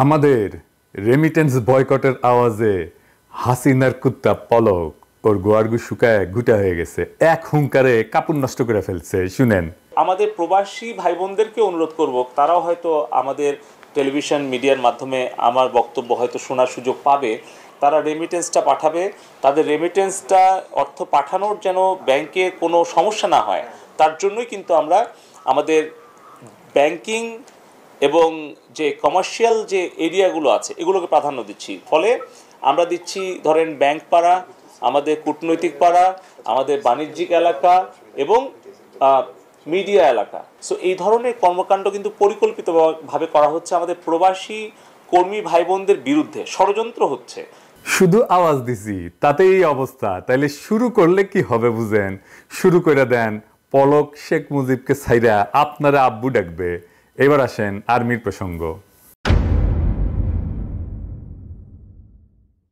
আমাদের রেমিটেন্স বয়কটের আওয়াজে হাসিনার কুত্তা পলক ওর গোয়ারগু শুকায় গুটা হয়ে গেছে, এক হুঙ্কারে কাপড় নষ্ট করে ফেলছে। শুনেন, আমাদের প্রবাসী ভাই বোনদেরকে অনুরোধ করব, তারাও হয়তো আমাদের টেলিভিশন মিডিয়ার মাধ্যমে আমার বক্তব্য হয়তো শোনার সুযোগ পাবে। তারা রেমিটেন্সটা পাঠাবে, তাদের রেমিটেন্সটা অর্থ পাঠানোর যেন ব্যাংকে কোনো সমস্যা না হয়, তার জন্যই কিন্তু আমরা আমাদের ব্যাংকিং এবং যে কমার্শিয়াল যে এরিয়াগুলো আছে এগুলোকে প্রাধান্য দিচ্ছি। ফলে আমরা দিচ্ছি ধরেন ব্যাংক পাড়া, আমাদের কূটনৈতিক পাড়া, আমাদের বাণিজ্যিক এলাকা এবং মিডিয়া এলাকা। সো এই ধরনের কর্মকাণ্ড কিন্তু পরিকল্পিতভাবে করা হচ্ছে আমাদের প্রবাসী কর্মী ভাই বোনদের বিরুদ্ধে, ষড়যন্ত্র হচ্ছে। শুধু আওয়াজ দিছি তাতেই এই অবস্থা, তাইলে শুরু করলে কি হবে বুঝেন? শুরু করে দেন, পলক শেখ মুজিবকে ছাইরা আপনারা আব্বু ডাকবে। এবার আসেন আর্মির প্রসঙ্গ।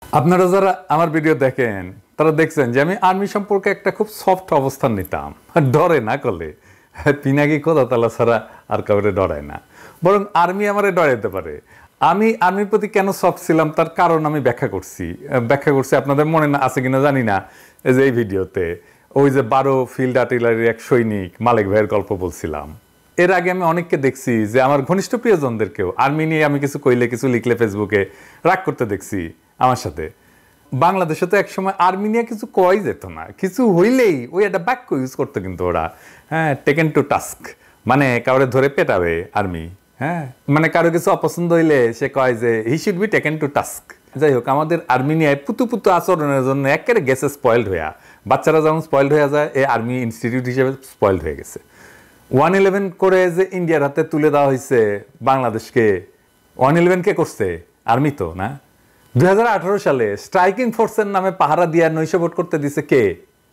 আপনারা যারা আমার ভিডিও দেখেন তারা দেখছেন যে আমি আর্মি সম্পর্কে একটা খুব সফট অবস্থান নিতাম, ডরে না করলে পিনাকি কোথা তালা ছাড়া আর কাউরে ডরায় না, বরং আর্মি আমারে ডরাইতে পারে। আমি আর্মির প্রতি কেন সফট ছিলাম তার কারণ আমি ব্যাখ্যা করছি আপনাদের মনে আছে কিনা জানি না। এই যে এই ভিডিওতে ওই যে 12 ফিল্ড আর্টিলারির এক সৈনিক মালিক ভাইয়ের গল্প বলছিলাম। এর আগে আমি অনেককে দেখছি যে আমার ঘনিষ্ঠ প্রিয়জনদেরকেও আর্মি নিয়ে আমি কিছু কইলে কিছু লিখলে ফেসবুকে রাগ করতে দেখছি আমার সাথে। বাংলাদেশে তো একসময় আর্মি নিয়ে কিছু কয় যেত না, কিছু হইলেই ওই একটা বাক্য ইউজ করতো কিন্তু ওরা, হ্যাঁ, টেকেন টু টাস্ক, মানে কাউরে ধরে পেটাবে আর্মি। হ্যাঁ, মানে কারো কিছু অপছন্দ হইলে সে কয় যে he should be taken to task. যাই হোক, আমাদের আর্মি নিয়ে পুতু আচরণের জন্য একেবারে গেছে স্পয়েলড হইয়া, বাচ্চারা যেমন স্পয়েলড হয়ে যায়, এই আর্মি ইনস্টিটিউট হিসেবে স্পয়েলড হয়ে গেছে। 111 করে যে ইন্ডিয়ার হাতে তুলে দেওয়া হয়েছে বাংলাদেশকে, 111 কে করছে? আর্মি তো না। 2018 সালে স্ট্রাইকিং ফোর্সের নামে পাহারা দিয়া নৈশ ভোট করতে দিছে কে?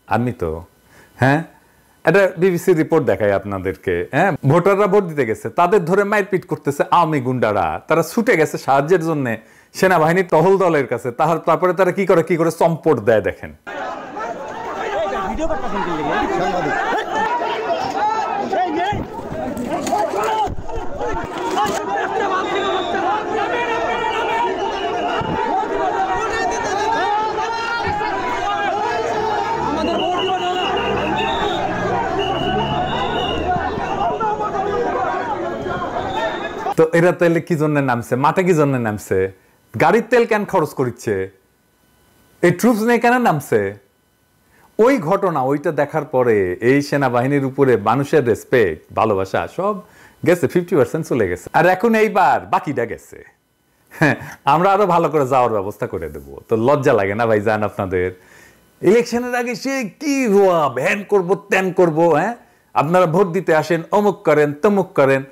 আর্মি তো। হ্যাঁ, এটা বিবিসি রিপোর্ট দেখায় আপনাদেরকে। হ্যাঁ, ভোটাররা ভোট দিতে গেছে, তাদের ধরে মারপিট করতেছে আওয়ামী গুন্ডারা, তারা ছুটে গেছে সাহায্যের জন্য সেনাবাহিনীর টহল দলের কাছে। তারপরে তারা কি করে চম্পট দেয় দেখেন। তো এরা তাইলে কি জন্য নামছে মাঠে? কি জন্য নামছে? গাড়ির তেল কেন খরচ করছে? এই ট্রুপস নিয়ে কেন নামছে? ওই ঘটনা, ওইটা দেখার পরে এই সেনাবাহিনীর উপরে মানুষের রেসপেক্ট, ভালোবাসা সব গেছে, 50% চলে গেছে। আর এখন এইবার বাকিটা গেছে। হ্যাঁ, আমরা আরো ভালো করে যাওয়ার ব্যবস্থা করে দেবো। তো লজ্জা লাগে না ভাই জান আপনাদের? ইলেকশনের আগে সে কি রোয়া ভ্যান করবো, ত্যান করবো। হ্যাঁ, আপনারা ভোট দিতে আসেন, অমুক করেন তমুক করেন।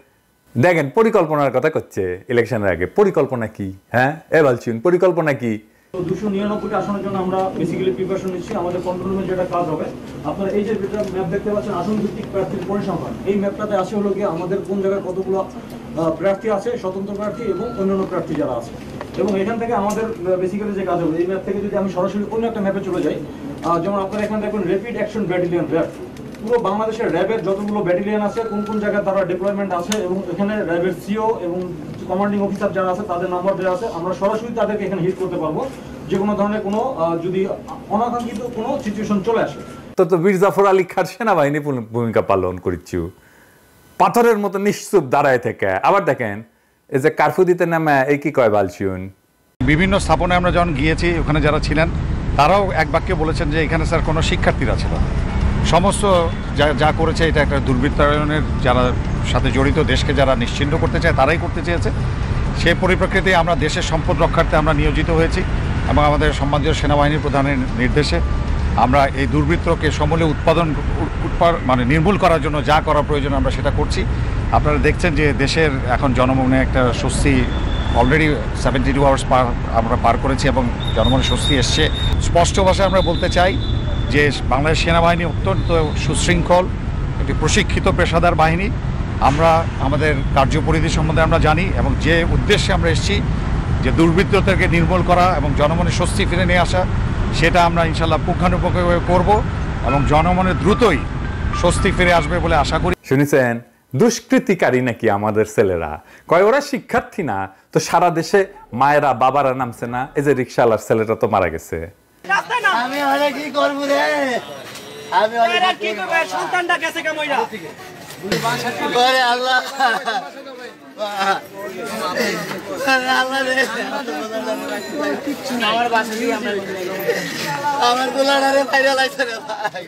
দেখেন, পরিকল্পনার কথা করছে ইলেকশনের আগে। পরিকল্পনা কি? হ্যাঁ, বলছেন পরিকল্পনা কি? 299 আসনের জন্য আমরা বেসিক্যালি প্রিপারেশন নিচ্ছি। আমাদের কন্ট্রোল রুমে যেটা কাজ হবে, আপনারা এই যে ম্যাপ দেখতে পাচ্ছেন আসন ভিত্তিক প্রার্থীর পরিসংখ্যান, এই ম্যাপটাতে আসে হলো গিয়ে আমাদের কোন জায়গায় কতগুলো প্রার্থী আছে, স্বতন্ত্র প্রার্থী এবং অন্যান্য প্রার্থী যারা আছে। এবং এখান থেকে আমাদের বেসিক্যালি যে কাজ হবে, এই ম্যাপ থেকে যদি আমি সরাসরি অন্য একটা ম্যাপে চলে যাই, যেমন আপনারা এখানে দেখবেন র্যাপিড অ্যাকশন ব্যাটালিয়ন, র্যাব। পুরো বাংলাদেশের র্যাবের যতগুলো ব্যাটালিয়ন আছে, কোন কোন জায়গায় তারা ডিপ্লয়মেন্ট আছে, এবং এখানে র্যাবের সিও এবং কমান্ডিং অফিসার যারা আছে তাদের নাম্বার দেওয়া আছে। আমরা সরাসরি তাদেরকে এখানে হিট করতে পারবো যে কোনো ধরনের কোনো যদি অনাকাঙ্ক্ষিত কোনো সিচুয়েশন চলে আসে। তো বীর জাফর আলী খান সেনাবাহিনী ভূমিকা পালন করছি, পাথরের মতো নিশ্চুপ দাঁড়ায় থেকে। আবার দেখেন, এই যে কারফিউ দিতে নামে এই কি কয় বালছুন। বিভিন্ন স্থাপনায় আমরা যখন গিয়েছি, ওখানে যারা ছিলেন তারাও এক বাক্যে বলেছেন যে এখানে স্যার কোনো শিক্ষার্থীরা ছিল, সমস্ত যা করেছে এটা একটা দুর্বৃত্তায়নের যারা সাথে জড়িত, দেশকে যারা নিশ্চিহ্ন করতে চায় তারাই করতে চেয়েছে। সেই পরিপ্রেক্ষিতে আমরা দেশের সম্পদ রক্ষার্থে আমরা নিয়োজিত হয়েছি এবং আমাদের সম্মানীয় সেনাবাহিনীর প্রধানের নির্দেশে আমরা এই দুর্বৃত্তকে সমূলে মানে নির্মূল করার জন্য যা করা প্রয়োজন আমরা সেটা করছি। আপনারা দেখছেন যে দেশের এখন জনমনে একটা স্বস্তি, অলরেডি 72 আওয়ার্স আমরা পার করেছি এবং জনমনে স্বস্তি এসছে। স্পষ্ট ভাষায় আমরা বলতে চাই যে বাংলাদেশ সেনাবাহিনী অত্যন্ত সুশৃঙ্খল একটি প্রশিক্ষিত পেশাদার বাহিনী। আমরা আমাদের কার্যপরিধি সম্বন্ধে আমরা জানি এবং যে উদ্দেশ্যে আমরা এসেছি যে দুর্বৃত্ততাকে নির্মূল করা এবং জনমনে স্বস্তি ফিরে নিয়ে আসা, সেটা আমরা ইনশাল্লাহ পুঙ্খানুপুঙ্খভাবে করব এবং জনমনে দ্রুতই স্বস্তি ফিরে আসবে বলে আশা করি। শুনেছেন, দুষ্কৃতিকারী নাকি আমাদের ছেলেরা? কয় ওরা শিক্ষার্থী না তো সারা দেশে মায়েরা বাবারা নামছে না? এই যে রিক্সাওয়ালার ছেলেটা তো মারা গেছে। আমি অনেক কি করব রে, আমি অনেক কি করব, সন্তানটা গেছে কেমইরা ওরে আল্লাহ, আল্লাহ রে, আমার বাসা দিয়ে আমরা আমার গোলাডারে বাইরে লাইছে রে ভাই,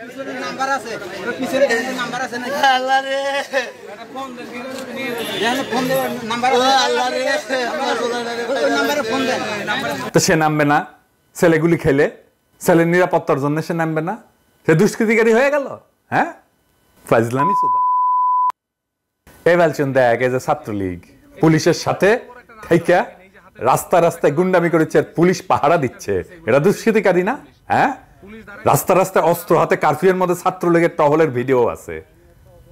নাম্বার আছে ওর পিছনে নাম্বার আছে না? আল্লাহ রে, ফোন দেন, ফোন দেন, নাম্বার আছে আল্লাহ রে, আমার গোলাডারে ওই নাম্বারে ফোন দেন। তো সে নামবে না? ছেলেগুলি খেলে ছেলের নিরাপত্তার জন্য সে নামবে না? সে দুষ্কৃতিকারী হয়ে গেল? হ্যাঁ, ফাজলামি সুদা। এই বলছেন দেখ, এই যে ছাত্রলীগ পুলিশের সাথে থাইকা রাস্তা রাস্তায় গুন্ডামি করেছে, পুলিশ পাহারা দিচ্ছে, এটা দুষ্কৃতিকারী না? হ্যাঁ, রাস্তা রাস্তায় অস্ত্র হাতে কারফিউর মধ্যে ছাত্রলীগের টহলের ভিডিও আছে,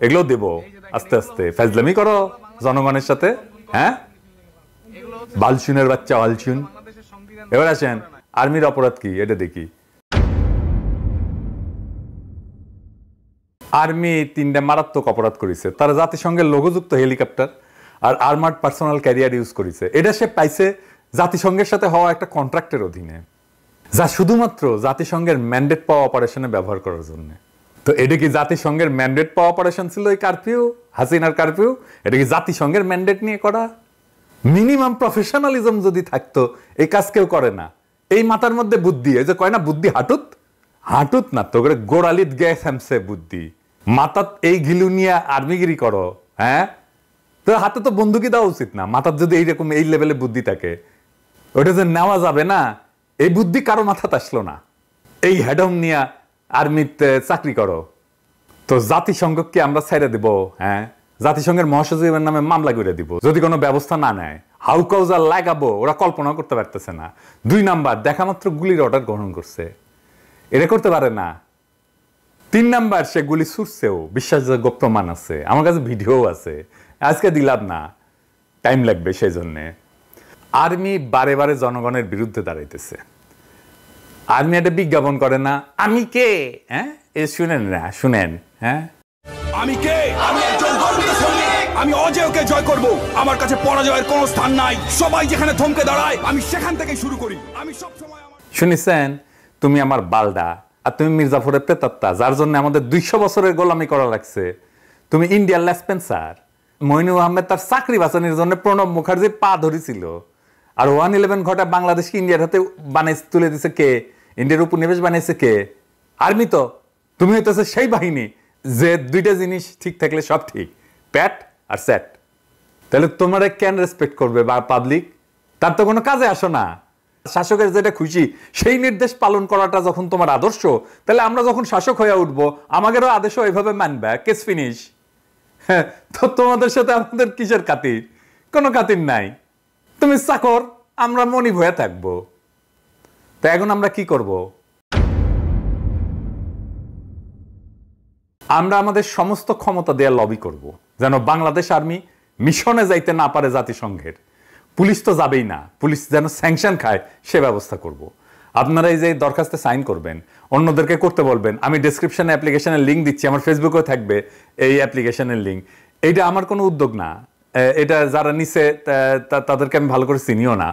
এগুলো দেব আস্তে আস্তে। ফাজলামি করো জনগণের সাথে, হ্যাঁ, বালচুনের বাচ্চা বালচুন। এবার আসেন আর্মির অপরাধ কি এটা দেখি। আর্মি 3টা মারাত্মক অপরাধ করেছে। তারা জাতিসংঘের লোগোযুক্ত হেলিকপ্টার আর আর্মার্ড পার্সোনাল ক্যারিয়ার ইউজ করেছে। এটা সে পাইছে জাতিসংঘের সাথে হওয়া একটা কন্ট্রাক্টের অধীনে, যা শুধুমাত্র জাতিসংঘের ম্যান্ডেট পাওয়া অপারেশনে ব্যবহার করার জন্য। তো এটা কি জাতিসংঘের ম্যান্ডেট পাওয়া অপারেশন ছিল এই কারফিউ, হাসিনার কারফিউ? এটা কি জাতিসংঘের ম্যান্ডেট নিয়ে করা? মিনিমাম প্রফেশনালিজম যদি থাকতো এই কাজ কেউ করে না। এই মাথার মধ্যে বুদ্ধি, এই যে কয় না বুদ্ধি হাঁটুত, হাঁটুত না তো করে গোড়ালিত গ্যাস থামছে বুদ্ধি। মাথাত এই ঘিলু নিয়ে আর্মিগিরি করো, হ্যাঁ? তো হাতে তো বন্দুকি দেওয়া উচিত না। মাথার যদি এইরকম এই লেভেলে বুদ্ধি থাকে, ওটা যে নেওয়া যাবে না, এই বুদ্ধি কারো মাথাতে আসলো না। এই হেডম নিয়ে আর্মিতে চাকরি করো, তো জাতিসংঘকে আমরা ছেড়ে দিব? হ্যাঁ, জাতিসংঘের মহাসচিবের নামে মামলা করে দিব যদি কোনো ব্যবস্থা না নেয়। হাউ কাউজা লাগাবো ওরা কল্পনা করতে পারতেছে না। 2 নাম্বার, দেখা মাত্র গুলির অর্ডার গ্রহণ করছে, এটা করতে পারে না। 3 নাম্বার, সে গুলি ছুটছেও, বিশ্বাসযোগ্য প্রমাণ আছে, আমার কাছে ভিডিও আছে, আজকে দিলাম না, টাইম লাগবে। সেই জন্য আর্মি বারে বারে জনগণের বিরুদ্ধে দাঁড়াইতেছে। আর্মি একটা বিজ্ঞাপন করে না, আমি কে? হ্যাঁ, এ শুনেন না, শুনেন। হ্যাঁ, আমি কে? আমি একজন গর্বিত সৈনিক। আমি অজেয়কে জয় করব। আমার কাছে পরাজয়ের কোনো স্থান নাই। সবাই যেখানে থমকে দাঁড়ায় আমি সেখান থেকেই শুরু করি। আমি সব সময় শুনেছেন? তুমি আমার বালডা, আর তুমি মির্জাফরের প্রেতাত্মা, যার জন্য আমাদের 200 বছরের গোলামি করা লাগছে। তুমি ইন্ডিয়ার লেসপেন্সার। মইনুল আহমেদ তার চাকরি বাঁচানোর জন্য প্রণব মুখার্জির পা ধরেছিল। আর 111 ঘটা বাংলাদেশকে ইন্ডিয়ার হাতে তুলে দিছে কে? ইন্ডিয়ার উপনিবেশ বানিয়েছে কে? আর্মি তো। তুমি হইতেছে সেই বাহিনী যে 2টা জিনিস ঠিক থাকলে সব ঠিক, প্যাট আর স্যাট। তাহলে তোমরা কেন রেসপেক্ট করবে বা পাবলিক? তার তো কোনো কাজে আসো না। শাসকের যেটা খুশি সেই নির্দেশ পালন করাটা যখন তোমার আদর্শ, তাহলে আমরা যখন শাসক হয়ে উঠবো আমাদেরও আদেশও এইভাবে মানবে। Case finish. হ্যাঁ, তো তোমাদের সাথে আমাদের কিসের খাতির? কোনো খাতির নাই। তুমি চাকর, আমরা মনিব হয়ে থাকবো। তো এখন আমরা কি করব? আমরা আমাদের সমস্ত ক্ষমতা দেওয়ার লবি করব, যেন বাংলাদেশ আর্মি মিশনে যাইতে না পারে জাতিসংঘের। পুলিশ তো যাবেই না, পুলিশ যেন স্যাংশন খায় সে ব্যবস্থা করব। আপনারা এই যে দরখাস্তে সাইন করবেন, অন্যদেরকে করতে বলবেন। আমি ডেসক্রিপশনে অ্যাপ্লিকেশনের লিঙ্ক দিচ্ছি, আমার ফেসবুকেও থাকবে এই অ্যাপ্লিকেশনের লিঙ্ক। এইটা আমার কোনো উদ্যোগ না, এটা যারা নিছে তাদেরকে আমি ভালো করে চিনিও না।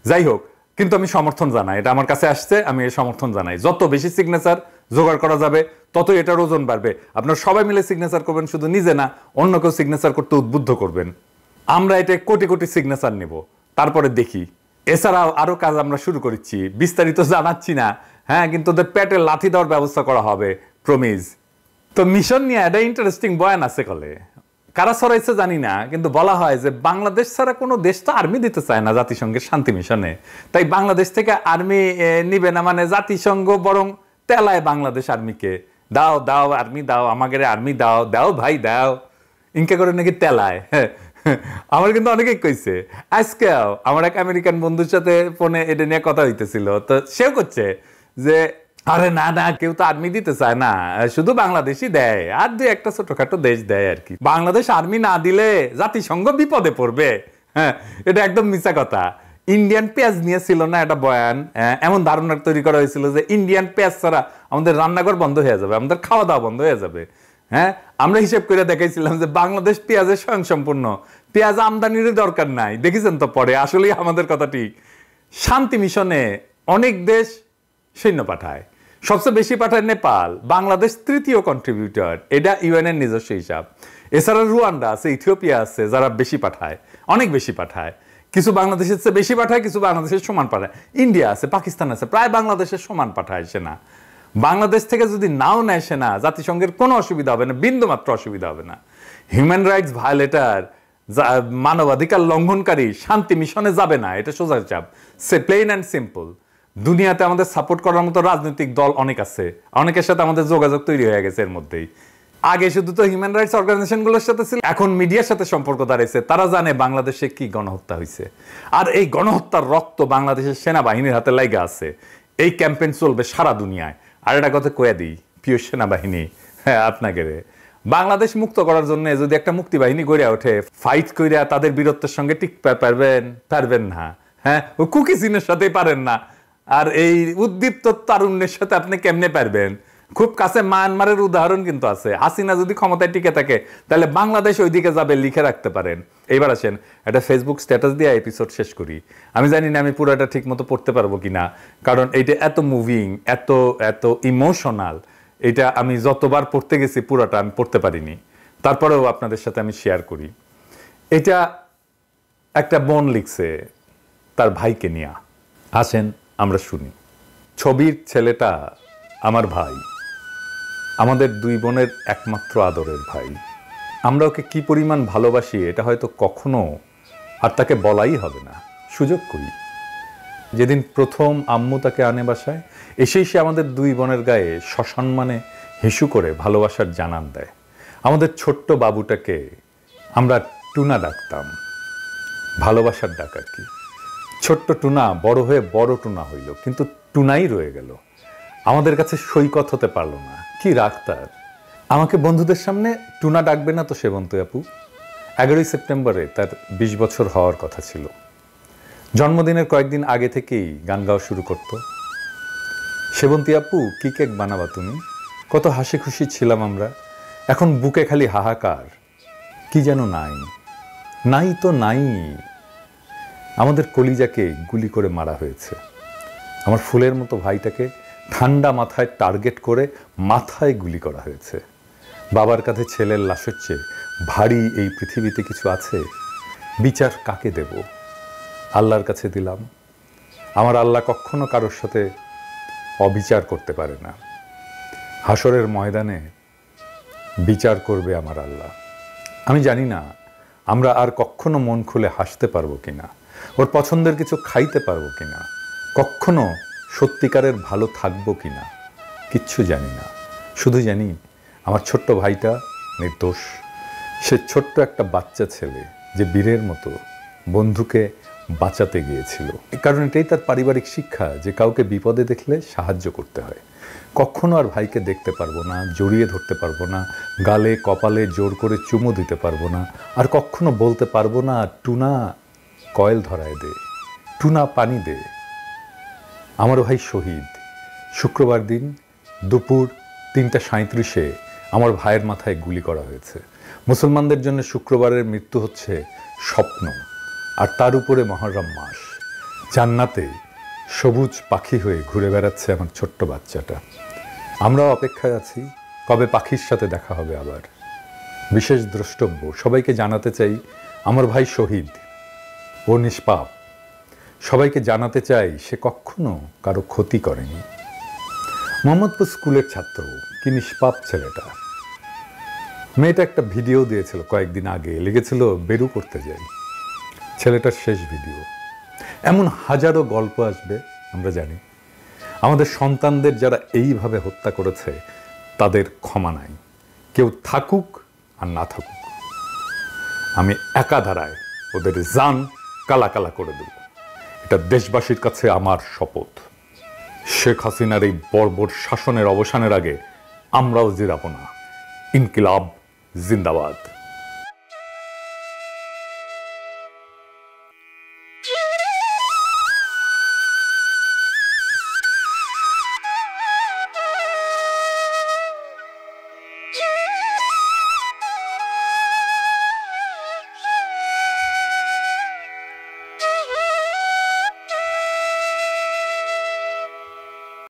যাই হোক, কিন্তু আমি সমর্থন জানাই, এটা আমার কাছে আসছে, আমি এই সমর্থন জানাই। যত বেশি সিগনেচার জোগাড় করা যাবে তত এটার ওজন বাড়বে। আপনারা সবাই মিলে সিগনেচার করবেন, শুধু নিজে না, অন্য কেউ সিগনেচার করতে উদ্বুদ্ধ করবেন। আমরা এটা কোটি কোটি সিগনেচার নেব, তারপরে দেখি। এছাড়াও আরো কাজ আমরা শুরু করেছি, বিস্তারিত জানাচ্ছি না। হ্যাঁ, কিন্তু ওদের পেটে লাথি দেওয়ার ব্যবস্থা করা হবে, প্রমিজ। তো মিশন নিয়ে একটা ইন্টারেস্টিং বয়ান আছে কলে, কারা ছড়াইছে জানি না, কিন্তু বলা হয় যে বাংলাদেশ ছাড়া কোনো দেশ তো আর্মি দিতে চায় না জাতিসংঘের শান্তি মিশনে। তাই বাংলাদেশ থেকে আর্মি নিবে না, মানে জাতিসংঘ বরং তেলায় বাংলাদেশ আর্মিকে। দাও দাও আর্মি দাও, আমাদের আর্মি দাও, দাও ভাই দাও, ইনকা করে নাকি তেলায়। আমার কিন্তু অনেকেই কইছে। আজকেও আমার এক আমেরিকান বন্ধুর সাথে ফোনে এটা নিয়ে কথা হইতেছিল, তো সেও করছে যে আরে না না, কেউ তো আর্মি দিতে চায় না, শুধু বাংলাদেশই দেয়, আর 2-1টা ছোটখাটো দেশ দেয় আর কি। বাংলাদেশ আর্মি না দিলে জাতিসংঘ বিপদে পড়বে। হ্যাঁ, এটা একদম মিছা কথা। ইন্ডিয়ান পেঁয়াজ নিয়ে ছিল না একটা বয়ান, এমন ধারণা তৈরি করা হয়েছিল যে ইন্ডিয়ান পেঁয়াজ ছাড়া আমাদের রান্নাঘর বন্ধ হয়ে যাবে, আমাদের খাওয়া দাওয়া বন্ধ হয়ে যাবে। হ্যাঁ, আমরা হিসেব করে দেখাইছিলাম যে বাংলাদেশ পেঁয়াজের স্বয়ংসম্পূর্ণ, পেঁয়াজ আমদানির দরকার নাই। দেখেছেন তো পরে আসলেই আমাদের কথা ঠিক। শান্তি মিশনে অনেক দেশ সৈন্য পাঠায়, সবচেয়ে বেশি পাঠায় নেপাল, বাংলাদেশ তৃতীয় কন্ট্রিবিউটর, এটা ইউএনের নিজস্ব হিসাব। এছাড়া রুয়ান্ডা আছে, ইথিওপিয়া আছে যারা বেশি পাঠায়, অনেক বেশি পাঠায়। কিছু বাংলাদেশের চেয়ে বেশি পাঠায়, কিছু বাংলাদেশের সমান পাঠায়। ইন্ডিয়া আছে, পাকিস্তান আছে, প্রায় বাংলাদেশের সমান পাঠায় সেনা। বাংলাদেশ থেকে যদি নাও নেয় সেনা, জাতিসংঘের কোনো অসুবিধা হবে না, বিন্দু মাত্র অসুবিধা হবে না। হিউম্যান রাইটস ভায়োলেটার, মানবাধিকার লঙ্ঘনকারী শান্তি মিশনে যাবে না, এটা সোজা চাপ। সে প্লেন অ্যান্ড সিম্পল। দুনিয়াতে আমাদের সাপোর্ট করার মতো রাজনৈতিক দল অনেক আছে, অনেকের সাথে আমাদের যোগাযোগ তৈরি হয়ে গেছে এর মধ্যেই। আগে শুধু তো হিউম্যান রাইটস অর্গানাইজেশনগুলোর সাথে ছিল, এখন মিডিয়ার সাথে সম্পর্ক দাঁড়িয়েছে। তারা জানে বাংলাদেশে কি গণহত্যা হয়েছে, আর এই গণহত্যার রক্ত বাংলাদেশের সেনাবাহিনীর হাতে লাগা আছে। এই ক্যাম্পেইন চলবে সারা দুনিয়ায়। আর একটা কথা কয়ে দিই, প্রিয় সেনাবাহিনী, হ্যাঁ আপনাকে বাংলাদেশ মুক্ত করার জন্য যদি একটা মুক্তি বাহিনী গড়ে ওঠে, ফাইট কইরা তাদের বীরত্বের সঙ্গে টিকতে পারবেন না। হ্যাঁ, ও কুকি চিনের সাথে পারেন না, আর এই উদ্দীপ্ত তারুণ্যের সাথে আপনি কেমনে পারবেন? খুব কাছে মায়ানমারের উদাহরণ কিন্তু আছে। হাসিনা যদি ক্ষমতায় টিকে থাকে তাহলে বাংলাদেশ ওইদিকে যাবে, লিখে রাখতে পারেন। এইবার আসেন একটা ফেসবুক স্ট্যাটাস দিয়ে এপিসোড শেষ করি। আমি জানি না আমি পুরোটা ঠিক মতো পড়তে পারবো কিনা, কারণ এইটা এত মুভিং, এত এত ইমোশনাল, এটা আমি যতবার পড়তে গেছি পুরোটা আমি পড়তে পারিনি। তারপরেও আপনাদের সাথে আমি শেয়ার করি। এটা একটা বোন লিখছে তার ভাইকে নিয়ে। আসেন আমরা শুনি। ছবির ছেলেটা আমার ভাই, আমাদের দুই বোনের একমাত্র আদরের ভাই। আমরা ওকে কি পরিমাণ ভালোবাসি এটা হয়তো কখনো আর তাকে বলাই হবে না, সুযোগ করি। যেদিন প্রথম আম্মু তাকে আনে বাসায়, এসেই সে আমাদের দুই বোনের গায়ে সসম্মানে হিসু করে ভালোবাসার জানান দেয়। আমাদের ছোট্ট বাবুটাকে আমরা টুনা ডাকতাম, ভালোবাসার ডাক আর কি। ছোট্ট টুনা বড় হয়ে বড় টুনা হইল, কিন্তু টুনাই রয়ে গেল, আমাদের কাছে সৈকত হতে পারলো না। কি রাগ তার! আমাকে বন্ধুদের সামনে টুনা ডাকবে না তো সেবন্তী আপু? 11ই সেপ্টেম্বরে তার 20 বছর হওয়ার কথা ছিল। জন্মদিনের কয়েকদিন আগে থেকেই গান গাওয়া শুরু করত। সেবন্তী আপু, কি কেক বানাবা তুমি? কত হাসি খুশি ছিলাম আমরা। এখন বুকে খালি হাহাকার, কি যেন নাই, নাই তো নাই। আমাদের কলিজাকে গুলি করে মারা হয়েছে। আমার ফুলের মতো ভাইটাকে ঠান্ডা মাথায় টার্গেট করে মাথায় গুলি করা হয়েছে। বাবার কাছে ছেলের লাশের চেয়ে ভারী এই পৃথিবীতে কিছু আছে? বিচার কাকে দেব? আল্লাহর কাছে দিলাম। আমার আল্লাহ কখনো কারোর সাথে অবিচার করতে পারে না। হাসরের ময়দানে বিচার করবে আমার আল্লাহ। আমি জানি না আমরা আর কখনো মন খুলে হাসতে পারবো কিনা, ওর পছন্দের কিছু খাইতে পারবো কিনা, কখনো সত্যিকারের ভালো থাকবো কিনা, কিচ্ছু জানি না। শুধু জানি আমার ছোট্ট ভাইটা নির্দোষ। সে ছোট্ট একটা বাচ্চা ছেলে যে বীরের মতো বন্ধুকে বাঁচাতে গিয়েছিল। কারণ এটাই তার পারিবারিক শিক্ষা যে কাউকে বিপদে দেখলে সাহায্য করতে হয়। কখনো আর ভাইকে দেখতে পারবো না, জড়িয়ে ধরতে পারবো না, গালে কপালে জোর করে চুমু দিতে পারবো না, আর কখনো বলতে পারবো না টুনা কয়েল ধরায় দে, টুনা পানি দে। আমার ভাই শহীদ। শুক্রবার দিন দুপুর 3:37 আমার ভাইয়ের মাথায় গুলি করা হয়েছে। মুসলমানদের জন্য শুক্রবারের মৃত্যু হচ্ছে স্বপ্ন, আর তার উপরে মহররম মাস। জান্নাতে সবুজ পাখি হয়ে ঘুরে বেড়াচ্ছে আমার ছোট্ট বাচ্চাটা। আমরাও অপেক্ষায় আছি কবে পাখির সাথে দেখা হবে আবার। বিশেষ দ্রষ্টব্য, সবাইকে জানাতে চাই আমার ভাই শহীদ, ও নিষ্পাপ। সবাইকে জানাতে চাই সে কখনো কারো ক্ষতি করেনি। মোহাম্মদপুর স্কুলের ছাত্র, কি নিষ্পাপ ছেলেটা। মেয়েটা একটা ভিডিও দিয়েছিল কয়েকদিন আগে, লিখেছিল বেরু করতে যাই। ছেলেটার শেষ ভিডিও। এমন হাজারো গল্প আসবে আমরা জানি। আমাদের সন্তানদের যারা এইভাবে হত্যা করেছে তাদের ক্ষমা নাই, কেউ থাকুক আর না থাকুক। আমি একা ধারায় ওদের জান কালা কালা করে দেব, এটা দেশবাসীর কাছে আমার শপথ। শেখ হাসিনার এই বর্বর শাসনের অবসানের আগে আমরাও জিরাবো না। ইনকিলাব জিন্দাবাদ।